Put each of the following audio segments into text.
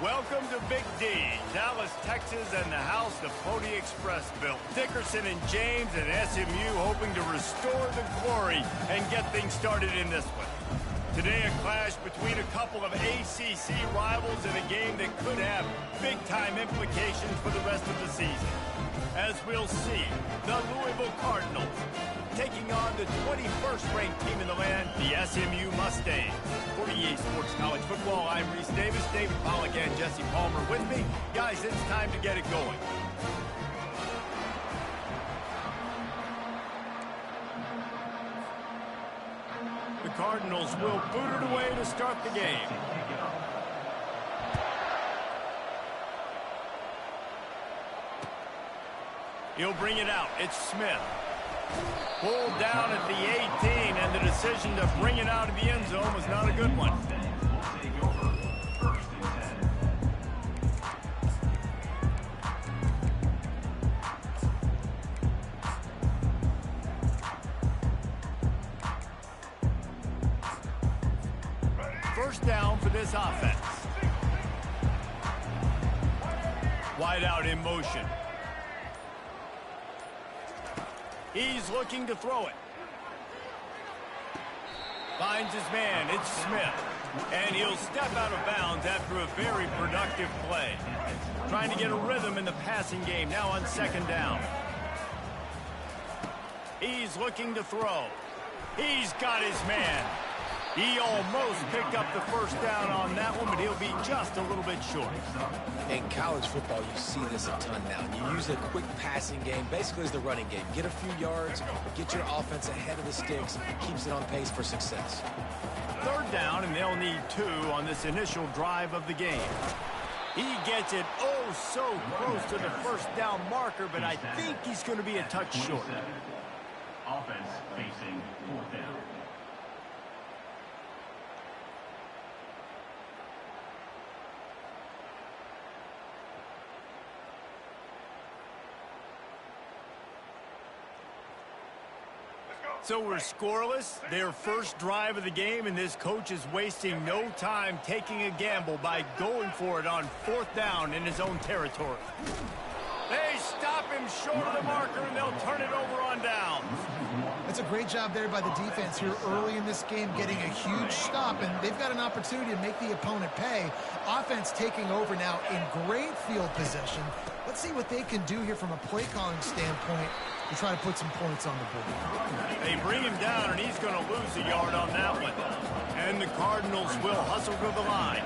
Welcome to Big D, Dallas, Texas, and the house the Pony Express built. Dickerson and James and SMU hoping to restore the glory and get things started in this one. Today, a clash between a couple of ACC rivals in a game that could have big-time implications for the rest of the season. As we'll see, the Louisville Cardinals taking on the 21st ranked team in the land, the SMU Mustangs. For EA Sports College Football, I'm Reese Davis, David Pollack, and Jesse Palmer with me. Guys, it's time to get it going. The Cardinals will boot it away to start the game. He'll bring it out. It's Smith. Pulled down at the 18, and the decision to bring it out of the end zone was not a good one. First down for this offense. Wide out in motion. He's looking to throw it. Finds his man. It's Smith. And he'll step out of bounds after a very productive play. Trying to get a rhythm in the passing game now on second down. He's looking to throw. He's got his man. He almost picked up the first down on that one, but he'll be just a little bit short. In college football, you see this a ton now. You use a quick passing game, basically as the running game. Get a few yards, get your offense ahead of the sticks, keeps it on pace for success. Third down, and they'll need 2 on this initial drive of the game. He gets it oh so close to the first down marker, but I think he's going to be a touch short. Offense facing 4th down. So we're scoreless, their first drive of the game, and this coach is wasting no time taking a gamble by going for it on 4th down in his own territory. They stop him short of the marker, and they'll turn it over on downs. That's a great job there by the defense here early in this game, getting a huge stop, and they've got an opportunity to make the opponent pay. Offense taking over now in great field position. Let's see what they can do here from a play calling standpoint to try to put some points on the board. They bring him down, and he's going to lose a yard on that one. And the Cardinals will hustle to the line.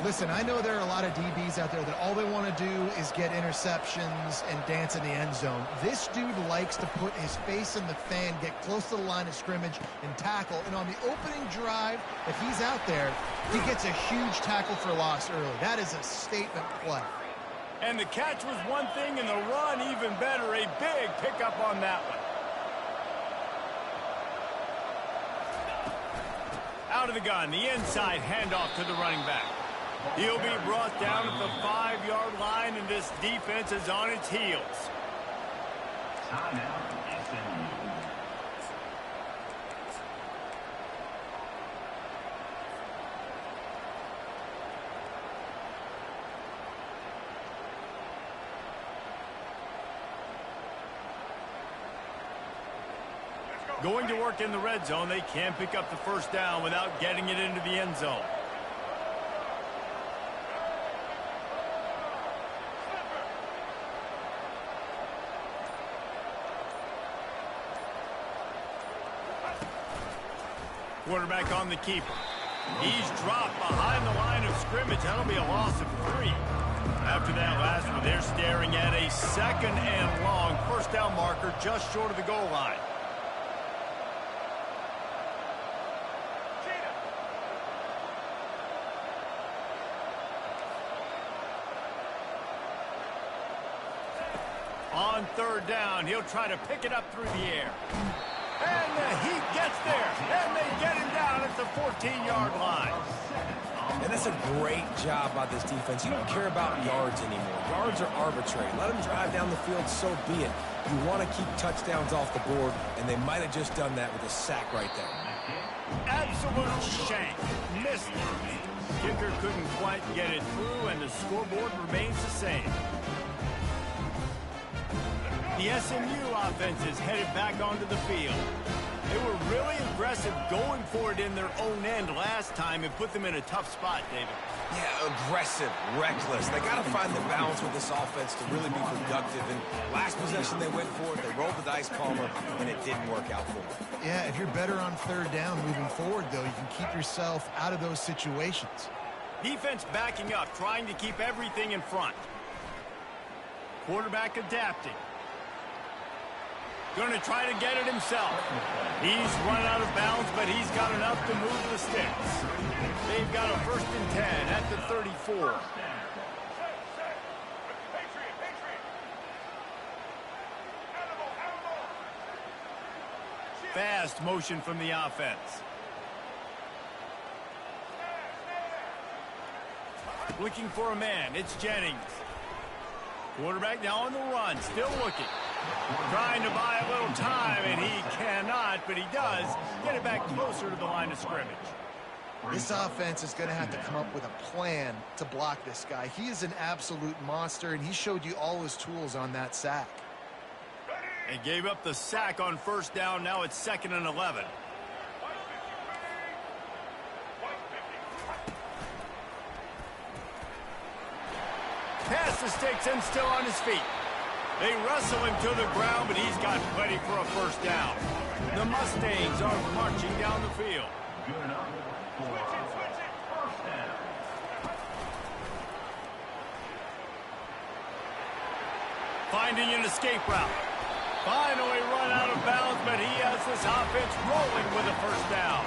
Listen, I know there are a lot of DBs out there that all they want to do is get interceptions and dance in the end zone. This dude likes to put his face in the fan, get close to the line of scrimmage, and tackle. And on the opening drive, if he's out there, he gets a huge tackle for loss early. That is a statement play. And the catch was one thing, and the run even better. A big pickup on that one. Out of the gun, the inside handoff to the running back. He'll be brought down at the 5-yard line, and this defense is on its heels. Timeout, SMU. Going to work in the red zone, they can pick up the first down without getting it into the end zone. Quarterback on the keeper. He's dropped behind the line of scrimmage. That'll be a loss of 3. After that last one, they're staring at a 2nd and long. First down marker just short of the goal line. On 3rd down, he'll try to pick it up through the air. And the heat gets there, and they get him down at the 14-yard line. And that's a great job by this defense. You don't care about yards anymore. Yards are arbitrary. Let them drive down the field, so be it. You want to keep touchdowns off the board, and they might have just done that with a sack right there. Absolute shank. Missed it. Kicker couldn't quite get it through, and the scoreboard remains the same. The SMU offense is headed back onto the field. They were really aggressive going for it in their own end last time and put them in a tough spot, David. Yeah, aggressive, reckless. They got to find the balance with this offense to really be productive. And last possession they went for it, they rolled the dice, Palmer, and it didn't work out for them. Yeah, if you're better on third down moving forward, though, you can keep yourself out of those situations. Defense backing up, trying to keep everything in front. Quarterback adapting. Going to try to get it himself. He's run out of bounds, but he's got enough to move the sticks. They've got a 1st and 10 at the 34. Fast motion from the offense. Looking for a man. It's Jennings. Quarterback now on the run. Still looking. Trying to buy a little time, and he cannot, but he does get it back closer to the line of scrimmage. This offense is going to have to come up with a plan to block this guy. He is an absolute monster, and he showed you all his tools on that sack. They gave up the sack on 1st down. Now it's 2nd and 11. Past the sticks and still on his feet. They wrestle him to the ground, but he's got plenty for a 1st down. The Mustangs are marching down the field. Good enough for 1st down. Finding an escape route. Finally run out of bounds, but he has this offense rolling with a 1st down.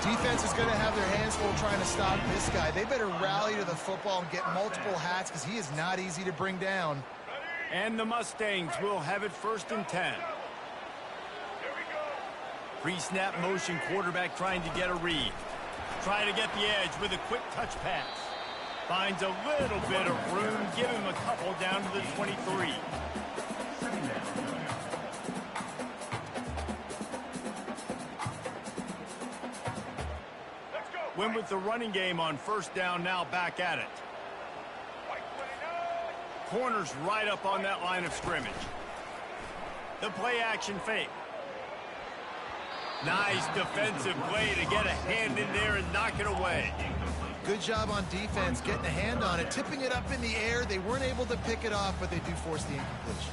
Defense is going to have their hands full trying to stop this guy. They better rally to the football and get multiple hats because he is not easy to bring down. And the Mustangs will have it 1st and 10. Pre-snap motion, quarterback trying to get a read. Trying to get the edge with a quick touch pass. Finds a little bit of room. Give him a couple down to the 23. Win with the running game on 1st down, now back at it. Corners right up on that line of scrimmage. The play action fake. Nice defensive play to get a hand in there and knock it away. Good job on defense getting a hand on it, tipping it up in the air. They weren't able to pick it off, but they do force the incompletion.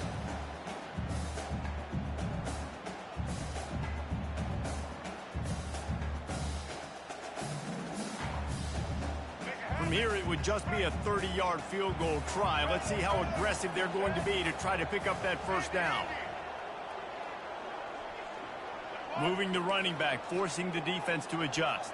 From here, it would just be a 30-yard field goal try. Let's see how aggressive they're going to be to try to pick up that 1st down. Moving the running back, forcing the defense to adjust.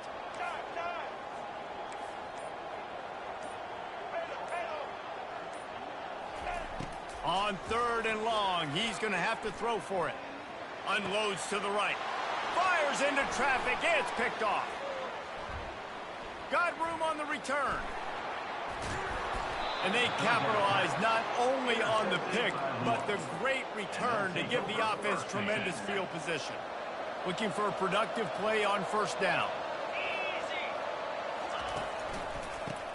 On 3rd and long, he's going to have to throw for it. Unloads to the right. Fires into traffic. It's picked off. Got room on the return. And they capitalize not only on the pick, but the great return to give the offense tremendous field position. Looking for a productive play on 1st down.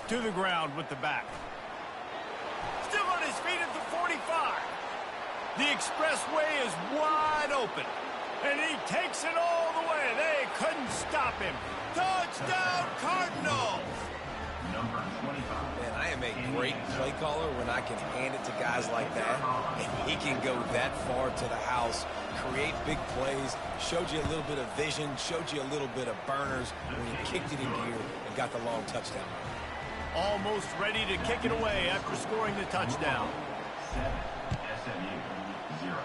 To the ground with the back. Still on his feet at the 45. The expressway is wide open. And he takes it all the way. They couldn't stop him. Touchdown, Cardinals! Number 25. Man, I am a great play caller when I can hand it to guys like that. And he can go that far to the house, create big plays, showed you a little bit of vision, showed you a little bit of burners when he kicked it in gear and got the long touchdown. Almost ready to kick it away after scoring the touchdown. 7, SMU 0.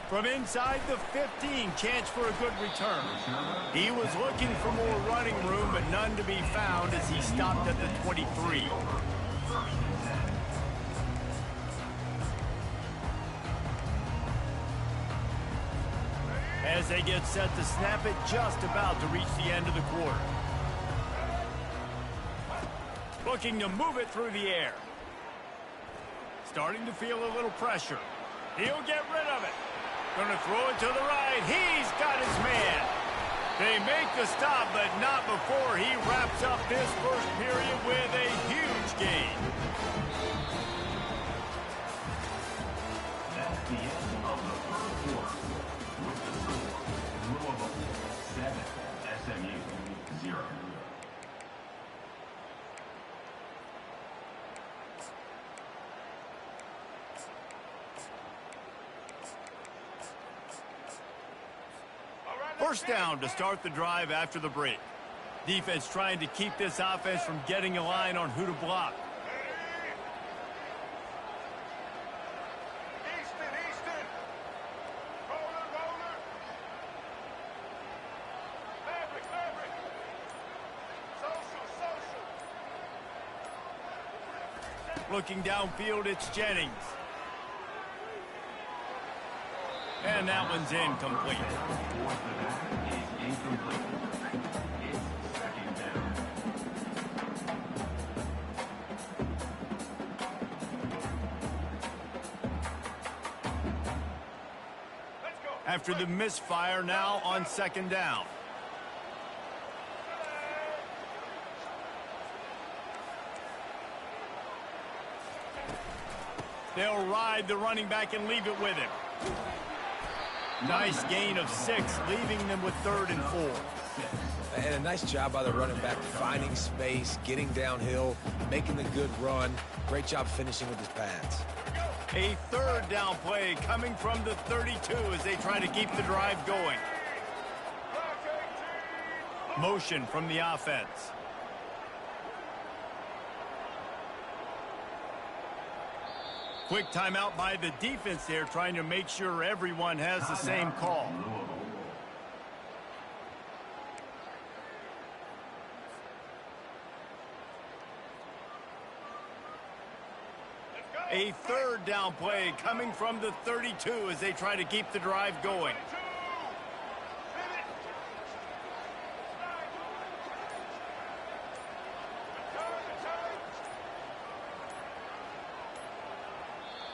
From inside the 15, chance for a good return. He was looking for more running room, but none to be found as he stopped at the 23. As they get set to snap it, just about to reach the end of the quarter. Looking to move it through the air. Starting to feel a little pressure. He'll get rid of it. Going to throw it to the right. He's got his man. They make the stop, but not before he wraps up this first period with a huge gain. That's the end of the first quarter. With the score, Louisville 7, SMU 0. First down to start the drive after the break. Defense trying to keep this offense from getting a line on who to block. Easton. Roller. Fabric. Social. Looking downfield, it's Jennings. And that one's incomplete. After the misfire, now on second down. They'll ride the running back and leave it with him. Nice gain of 6, leaving them with 3rd and 4. And a nice job by the running back, finding space, getting downhill, making the good run. Great job finishing with his pads. A 3rd down play coming from the 32 as they try to keep the drive going. Motion from the offense. Quick timeout by the defense there, trying to make sure everyone has the same call. A 3rd down play coming from the 32 as they try to keep the drive going.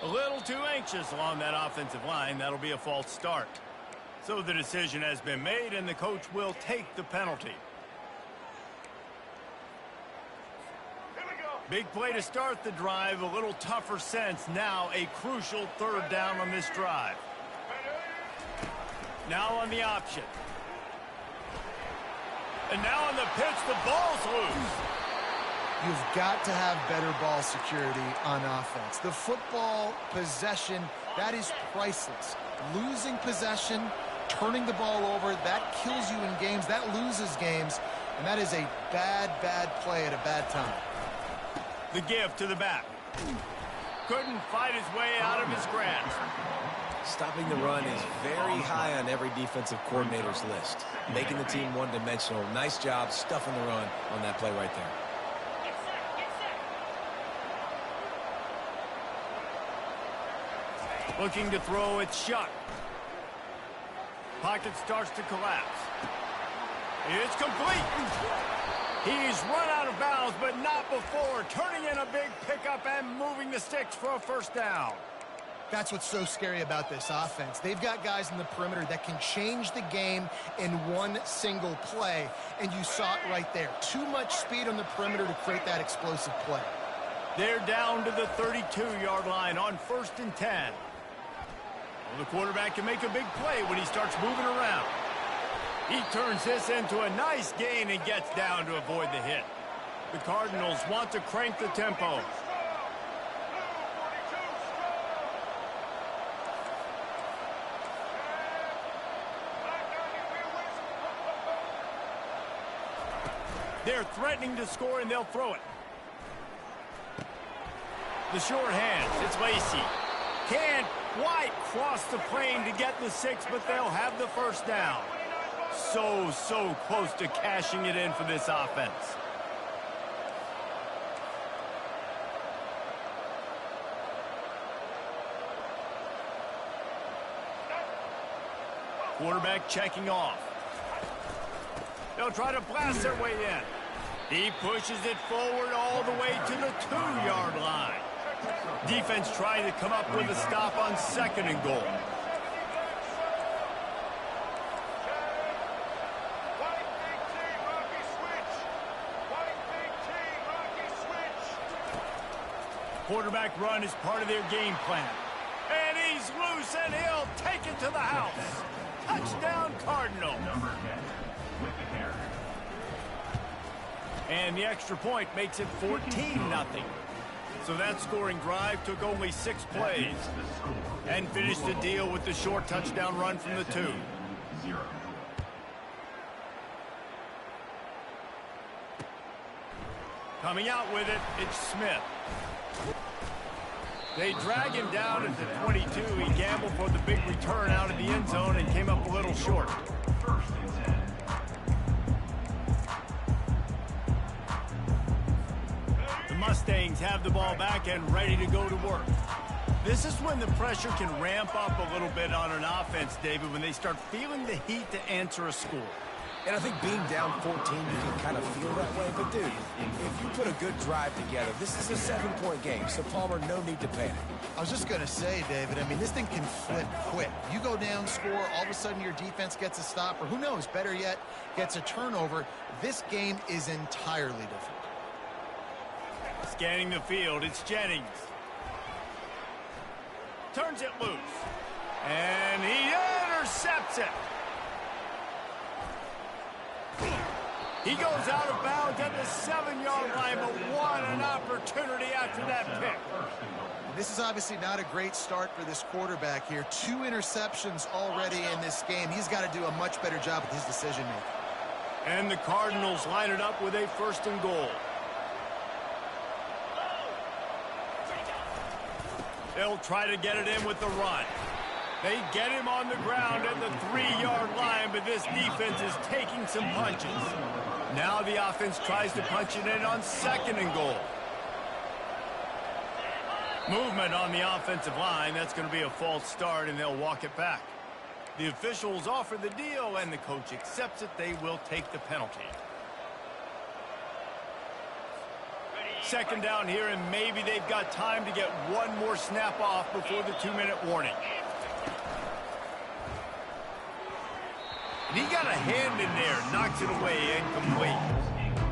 A little too anxious along that offensive line. That'll be a false start. So the decision has been made, and the coach will take the penalty. Big play to start the drive. A little tougher sense. Now a crucial 3rd down on this drive. Now on the option. And now on the pitch, the ball's loose. You've got to have better ball security on offense. The football possession, that is priceless. Losing possession, turning the ball over, that kills you in games, that loses games, and that is a bad play at a bad time. The give to the back. Couldn't fight his way out of his grasp. Stopping the run is very high on every defensive coordinator's list. Making the team one-dimensional. Nice job stuffing the run on that play right there. Looking to throw, it's Shuck. Pocket starts to collapse. It's complete. He's run out of bounds, but not before. Turning in a big pickup and moving the sticks for a 1st down. That's what's so scary about this offense. They've got guys in the perimeter that can change the game in one single play, and you saw it right there. Too much speed on the perimeter to create that explosive play. They're down to the 32-yard line on 1st and 10. Well, the quarterback can make a big play when he starts moving around. He turns this into a nice gain and gets down to avoid the hit. The Cardinals want to crank the tempo. They're threatening to score, and they'll throw it. The short hands, it's Lacey. Can't quite cross the plane to get the 6, but they'll have the 1st down. So close to cashing it in for this offense. Quarterback checking off. They'll try to blast their way in. He pushes it forward all the way to the 2-yard line. Defense trying to come up with a stop on 2nd and goal. quarterback run is part of their game plan. And he's loose, and he'll take it to the house. Touchdown, Cardinal. Number 10 with the carry. And the extra point makes it 14-0. So that scoring drive took only 6 plays and finished the deal with the short touchdown run from the 2. 0. Coming out with it, it's Smith. They drag him down at the 22. He gambled for the big return out of the end zone and came up a little short. First and 10. The Mustangs have the ball back and ready to go to work. This is when the pressure can ramp up a little bit on an offense, David, when they start feeling the heat to answer a score. And I think being down 14, you can kind of feel that way. But, dude, if you put a good drive together, this is a 7-point game. So, Palmer, no need to panic. I was just going to say, David, I mean, this thing can flip quick. You go down, score, all of a sudden your defense gets a stop, or who knows, better yet, gets a turnover. This game is entirely different. Scanning the field, it's Jennings. Turns it loose. And he intercepts it. He goes out of bounds at the 7-yard line, but what an opportunity after that pick. This is obviously not a great start for this quarterback here. 2 interceptions already in this game. He's got to do a much better job with his decision-making. And the Cardinals line it up with a 1st and goal. They'll try to get it in with the run. They get him on the ground at the 3-yard line, but this defense is taking some punches. Now the offense tries to punch it in on 2nd and goal. Movement on the offensive line. That's going to be a false start, and they'll walk it back. The officials offer the deal, and the coach accepts it. They will take the penalty. 2nd down here, and maybe they've got time to get one more snap off before the 2-minute warning. And he got a hand in there, knocks it away, incomplete.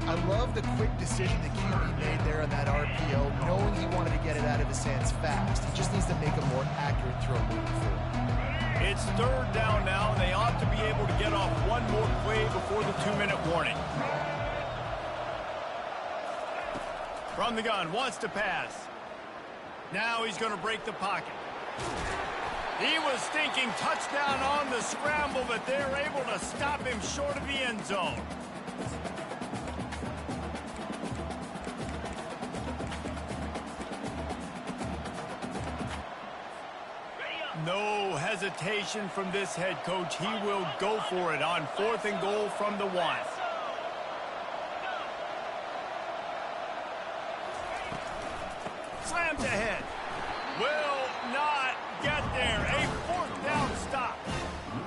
I love the quick decision the QB made there on that RPO, knowing he wanted to get it out of his hands fast. He just needs to make a more accurate throw moving forward. It's 3rd down now, and they ought to be able to get off one more play before the 2-minute warning. From the gun, wants to pass. Now he's going to break the pocket. He was thinking touchdown on the scramble, but they're able to stop him short of the end zone. No hesitation from this head coach. He will go for it on 4th and goal from the 1. Slams ahead. Will not get there. A 4th down stop.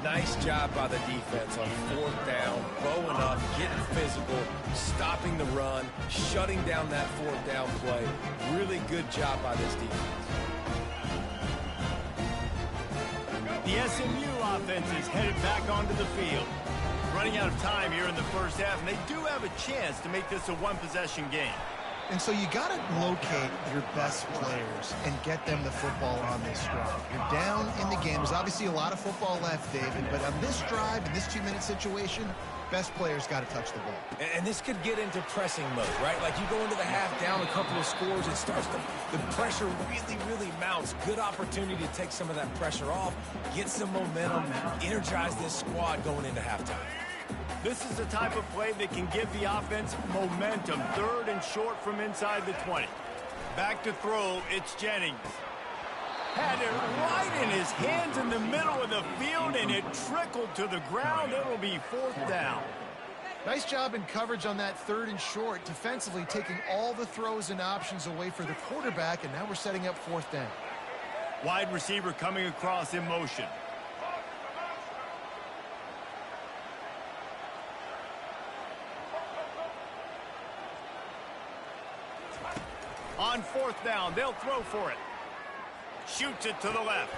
Nice job by the defense on 4th down, bowing up, getting physical, stopping the run, shutting down that 4th down play. Really good job by this defense. The SMU offense is headed back onto the field. Running out of time here in the first half, and they do have a chance to make this a 1-possession game. And so you got to locate your best players and get them the football on this drive. You're down in the game. There's obviously a lot of football left, David, but on this drive, in this 2-minute situation, best players got to touch the ball. And this could get into pressing mode, right? Like you go into the half down a couple of scores, it starts to, the pressure really mounts. Good opportunity to take some of that pressure off, get some momentum, energize this squad going into halftime. This is the type of play that can give the offense momentum. 3rd and short from inside the 20. Back to throw, it's Jennings. Had it right in his hands in the middle of the field, and it trickled to the ground. It'll be 4th down. Nice job in coverage on that 3rd and short, defensively taking all the throws and options away for the quarterback, and now we're setting up 4th down. Wide receiver coming across in motion. On 4th down, they'll throw for it. Shoots it to the left.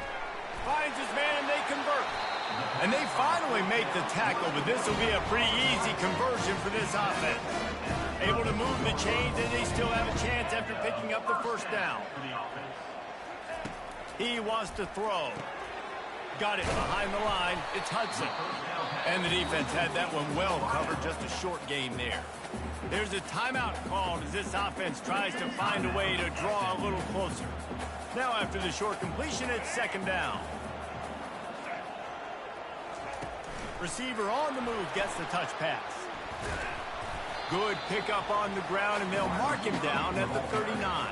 Finds his man, and they convert. And they finally make the tackle, but this will be a pretty easy conversion for this offense. Able to move the chains, and they still have a chance after picking up the first down. He wants to throw. Got it behind the line. It's Hudson. And the defense had that one well covered. Just a short game there. There's a timeout called as this offense tries to find a way to draw a little closer. Now after the short completion, it's second down. Receiver on the move gets the touch pass. Good pickup on the ground, and they'll mark him down at the 39.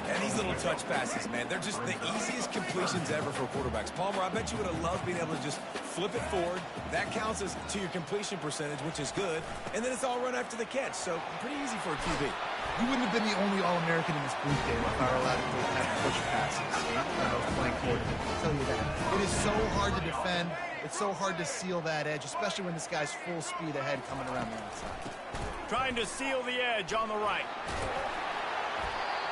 And these little touch passes, man, they're just the easiest completions ever for quarterbacks. Palmer, I bet you would have loved being able to just flip it forward. That counts as to your completion percentage, which is good. And then it's all run after the catch, so pretty easy for a QB. You wouldn't have been the only All-American in this booth game if I were allowed to have push passes when I was playing quarterback. I'll tell you that. It is so hard to defend. It's so hard to seal that edge, especially when this guy's full speed ahead coming around the outside. Trying to seal the edge on the right.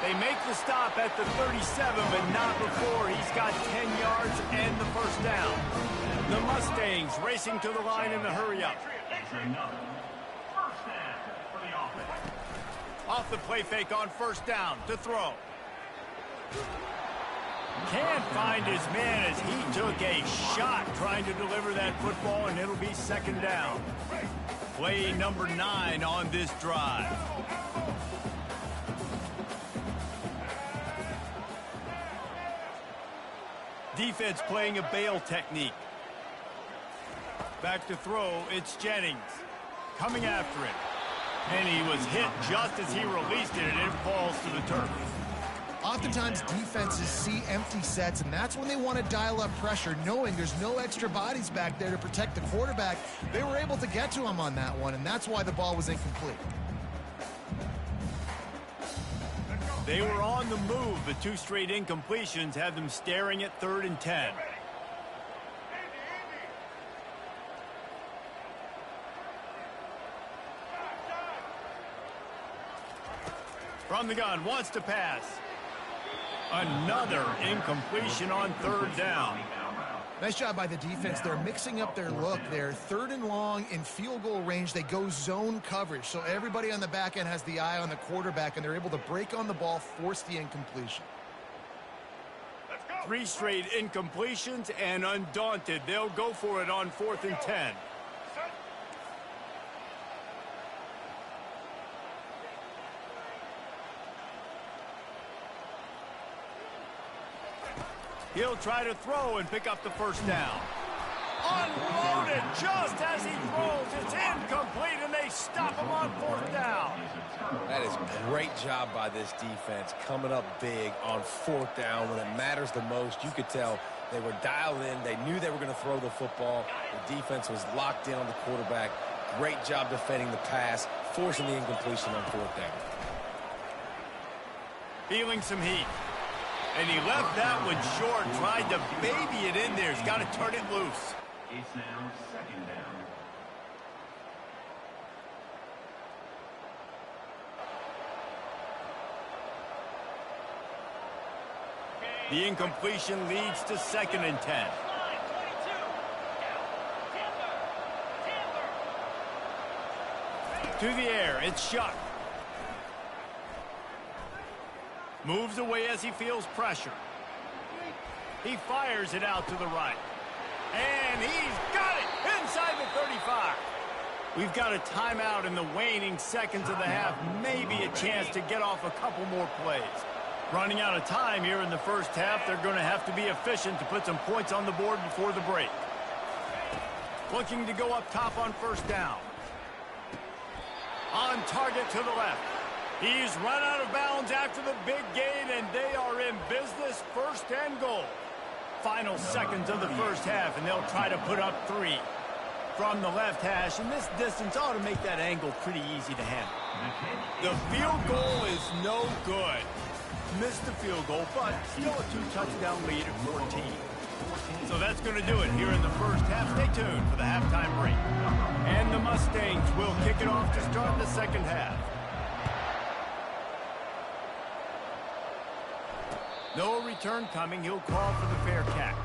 They make the stop at the 37, but not before he's got 10 yards and the first down. The Mustangs racing to the line in the hurry-up. Off the play fake on first down to throw. Can't find his man as he took a shot trying to deliver that football, and it'll be second down. Play number 9 on this drive. Defense playing a bail technique. Back to throw, it's Jennings. Coming after it. And he was hit just as he released it, and it falls to the turf. Oftentimes, defenses see empty sets, and that's when they want to dial up pressure, knowing there's no extra bodies back there to protect the quarterback. They were able to get to him on that one, and that's why the ball was incomplete. They were on the move, but 2 straight incompletions had them staring at 3rd and 10. From the gun, wants to pass. Another incompletion on 3rd down. Nice job by the defense. They're mixing up their look. They're 3rd and long in field goal range. They go zone coverage, so everybody on the back end has the eye on the quarterback, and they're able to break on the ball, force the incompletion. 3 straight incompletions, and undaunted, they'll go for it on 4th and 10. He'll try to throw and pick up the first down. Unloaded just as he throws. It's incomplete, and they stop him on 4th down. That is great job by this defense, coming up big on 4th down when it matters the most. You could tell they were dialed in. They knew they were going to throw the football. The defense was locked in on the quarterback. Great job defending the pass, forcing the incompletion on 4th down. Feeling some heat. And he left that one short, tried to baby it in there. He's got to turn it loose. It's now second down. The incompletion leads to 2nd and 10. To the air, it's Shuck. Moves away as he feels pressure. He fires it out to the right. And he's got it inside the 35. We've got a timeout in the waning seconds of the half. Maybe a chance to get off a couple more plays. Running out of time here in the first half. They're going to have to be efficient to put some points on the board before the break. Looking to go up top on 1st down. On target to the left. He's run out of bounds after the big gain, and they are in business, 1st and goal. Final seconds of the first half, and they'll try to put up 3. From the left hash, and this distance ought to make that angle pretty easy to handle. The field goal is no good. Missed the field goal, but still a 2-touchdown lead at 14. So that's going to do it here in the first half. Stay tuned for the halftime break. And the Mustangs will kick it off to start the second half. No return coming. He'll call for the fair catch.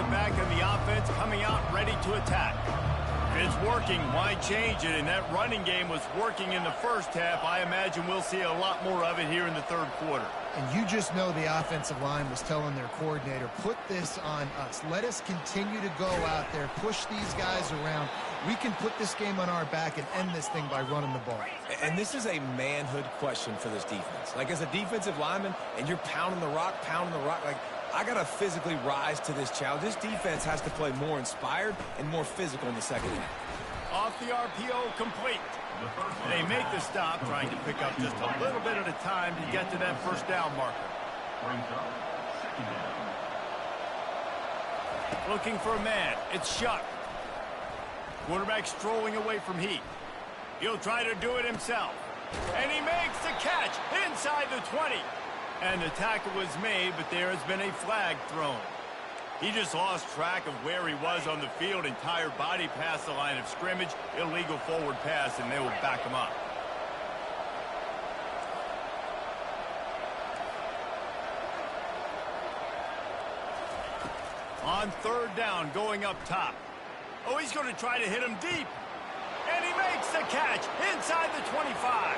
quarterback and the offense coming out ready to attack. If it's working, why change it? And that running game was working in the first half. I imagine we'll see a lot more of it here in the third quarter. And you just know the offensive line was telling their coordinator, put this on us. Let us continue to go out there, push these guys around. We can put this game on our back and end this thing by running the ball. And this is a manhood question for this defense. Like, as a defensive lineman, and you're pounding the rock, like, I got to physically rise to this challenge. This defense has to play more inspired and more physical in the second half. Off the RPO, complete. They make the stop, trying to pick up just a little bit at a time to get to that first down marker. Brings up second down. Looking for a man. It's Shuck. Quarterback strolling away from Heath. He'll try to do it himself. And he makes the catch inside the 20. And the tackle was made, but there has been a flag thrown. He just lost track of where he was on the field. Entire body past the line of scrimmage. Illegal forward pass, and they will back him up. On third down, going up top. Oh, he's going to try to hit him deep. And he makes the catch inside the 25.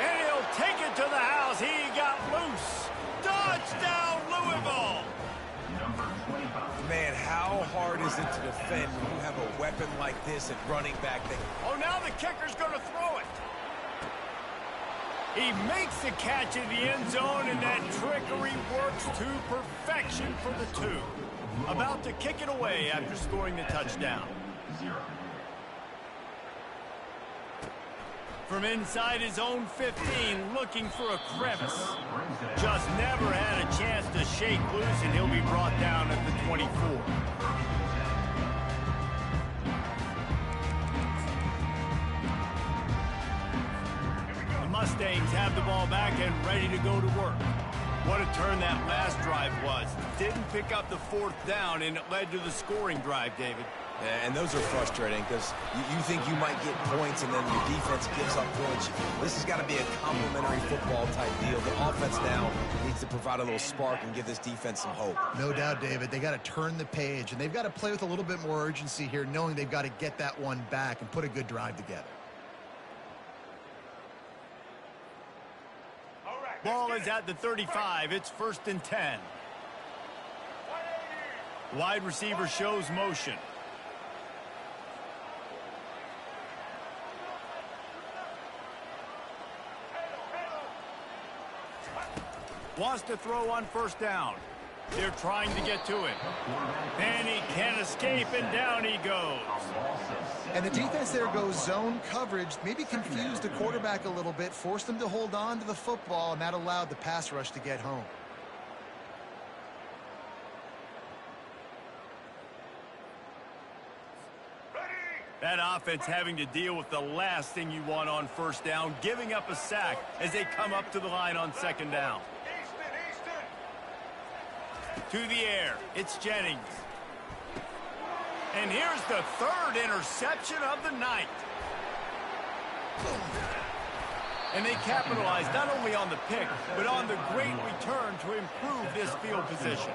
And he'll take it to the house. He got loose. Touchdown, Louisville. Number 25. Man, how hard is it to defend when you have a weapon like this at running back? Oh, now the kicker's going to throw it. He makes the catch in the end zone, and that trickery works to perfection for the two. About to kick it away after scoring the touchdown. 0. From inside his own 15, looking for a crevice. Just never had a chance to shake loose, and he'll be brought down at the 24. The Mustangs have the ball back and ready to go to work. What a turn that last drive was. Didn't pick up the fourth down, and it led to the scoring drive, David. And those are frustrating because you think you might get points and then your defense gives up points. This has got to be a complementary football type deal. The offense now needs to provide a little spark and give this defense some hope. No doubt, David. They got to turn the page, and they've got to play with a little bit more urgency here, knowing they've got to get that one back and put a good drive together. Ball is at the 35. It's 1st and 10. Wide receiver shows motion. Wants to throw on first down. They're trying to get to it. And he can't escape, and down he goes. And the defense there goes zone coverage, maybe confused the quarterback a little bit, forced him to hold on to the football, and that allowed the pass rush to get home. That offense having to deal with the last thing you want on first down, giving up a sack as they come up to the line on second down. To the air, it's Jennings. And here's the third interception of the night. And they capitalized not only on the pick, but on the great return to improve this field position.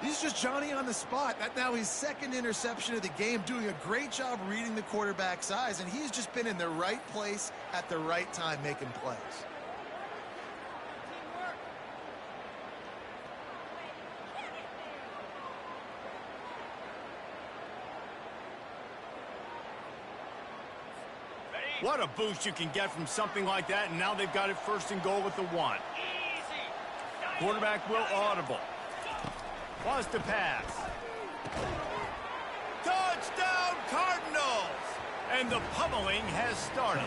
He's just Johnny on the spot. That now his second interception of the game, doing a great job reading the quarterback's eyes, and he's just been in the right place at the right time making plays. What a boost you can get from something like that, and now they've got it 1st and goal at the 1. Quarterback will audible. Wants to pass. Touchdown, Cardinals! And the pummeling has started.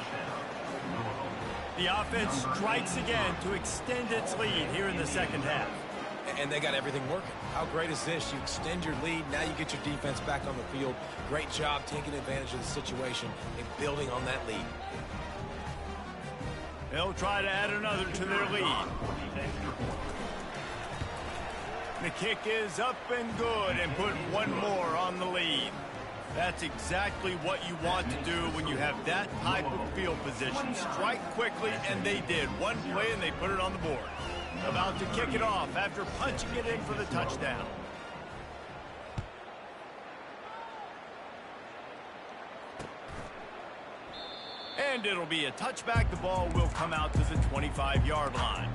The offense strikes again to extend its lead here in the second half. And they got everything working. How great is this? You extend your lead. Now you get your defense back on the field. Great job taking advantage of the situation and building on that lead. They'll try to add another to their lead. The kick is up and good and put one more on the lead. That's exactly what you want to do when you have that type of field position. Strike quickly, and they did. One play, and they put it on the board. About to kick it off after punching it in for the touchdown. And it'll be a touchback. The ball will come out to the 25-yard line.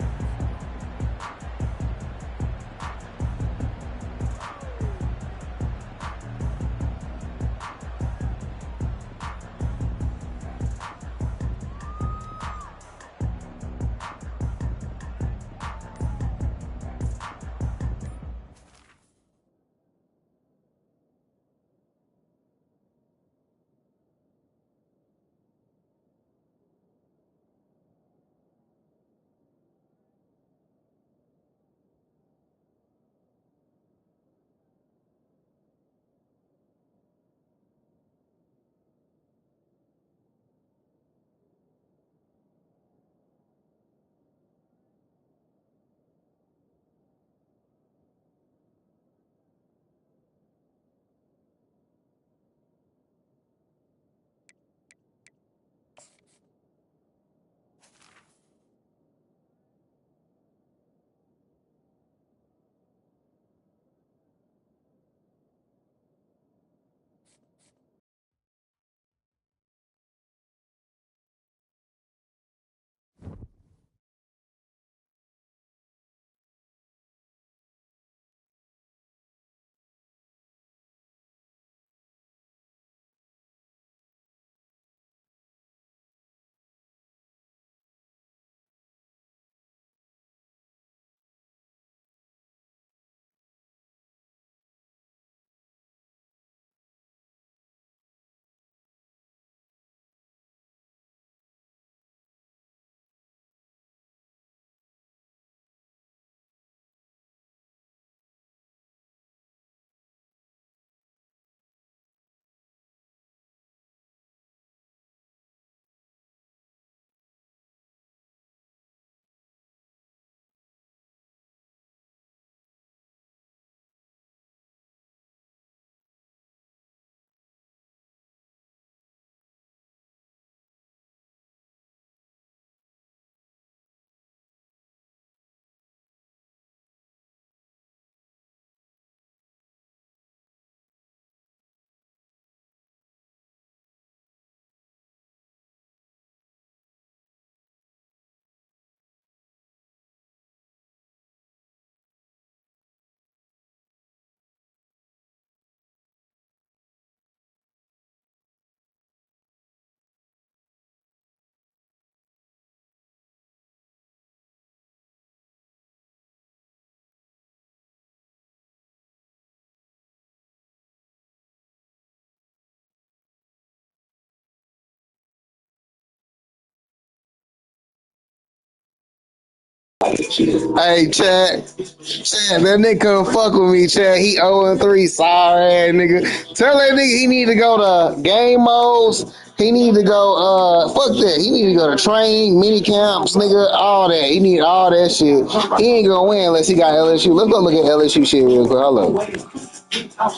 Hey, Chad. Chad, that nigga couldn't fuck with me, Chad. He 0-3, sorry ass nigga. Tell that nigga he need to go to game modes. He need to go, fuck that. He need to go to training, mini camps, nigga, all that. He need all that shit. He ain't gonna win unless he got LSU. Let's go look at LSU shit real quick. Hold up.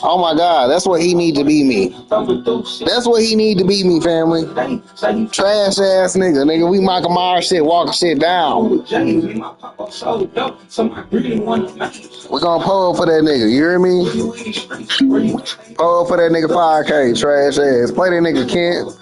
Oh my God, that's what he need to be me. That's what he need to be me, family. Trash ass nigga, nigga. We Michael Myers shit, walking shit down. We gonna pull for that nigga. You hear me? Pull for that nigga 5K, trash ass. Play that nigga Kent.